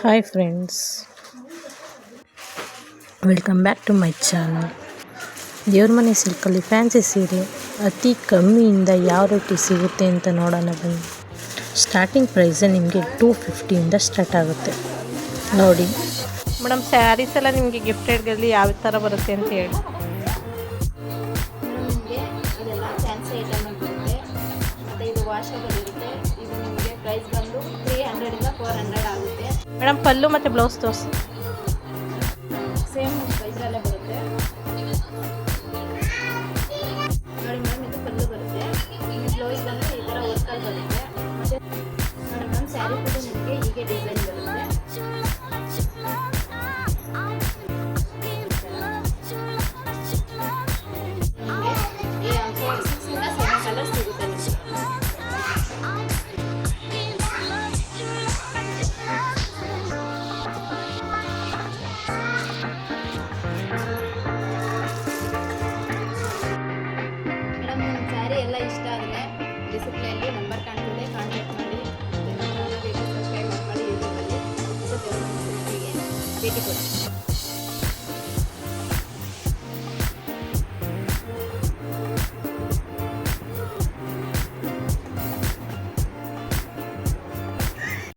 Hi friends, welcome back to my channel. ದೇವ್ರ ಮನೆ ಸಿಲ್ಕಲ್ಲಿ fancy ಸೀರೆ ಅತಿ ಕಮ್ಮಿಯಿಂದ ಯಾವ ರೇಟಿಗೆ ಸಿಗುತ್ತೆ ಅಂತ ನೋಡೋಣ ಬನ್ನಿ. ಸ್ಟಾರ್ಟಿಂಗ್ ಪ್ರೈಸೇ ನಿಮಗೆ 250ಇಂದ ಸ್ಟಾರ್ಟ್ ಆಗುತ್ತೆ ನೋಡಿ. ಮೇಡಮ್, ಸ್ಯಾರೀಸ್ ಎಲ್ಲ ನಿಮಗೆ ಗಿಫ್ಟೆಡ್ಗಳಲ್ಲಿ ಯಾವ ಥರ ಬರುತ್ತೆ ಅಂತ ಹೇಳಿ. ನಿಮಗೆ ಇದೆಲ್ಲ ಫ್ಯಾನ್ಸಿ ಐಟಮ್ ಬರುತ್ತೆ, ಮತ್ತು ಇದು ವಾಷಬಲ್ ಇರುತ್ತೆ. ಇದು ನಿಮಗೆ ಪ್ರೈಸ್ ಬಂದು 300ಇಂದ 400 ಆಗುತ್ತೆ. ಮೇಡಮ್, ಪಲ್ಲು ಮತ್ತು ಬ್ಲೌಸ್ ತೋರಿಸಿ. ಸೇಮ್ ಪ್ರೈಸಲ್ಲೇ ಬರುತ್ತೆ ನೋಡಿ ಮೇಡಮ್. ಇದು ಪಲ್ಲು ಬರುತ್ತೆ, ಇನ್ನು ಬ್ಲೌಸ್ ಬಂದು ಈ ಥರ ವರ್ಕಲ್ಲಿ ಬರುತ್ತೆ. ಮತ್ತು ನೋಡಿ ಮೇಡಮ್, ಸ್ಯಾರಿ ಕೂಡ ನಿಮಗೆ ಹೀಗೆ ಡಿಸೈನ್ ಬರುತ್ತೆ. ಸ್ಯಾರಿ ಎಲ್ಲ ಇಷ್ಟ ಆದರೆ ಡಿಸ್ಪ್ಲೇಯಲ್ಲಿ ನಂಬರ್ ಕಾಣ್ತಿದೆ, ಕಾಂಟ್ಯಾಕ್ಟ್ ಮಾಡಿ. ಸಬ್ಸ್ಕ್ರೈಬ್ ಮಾಡಿ ಯೂಟ್ಯೂಬಲ್ಲಿ ಭೇಟಿ ಕೊಡಿ.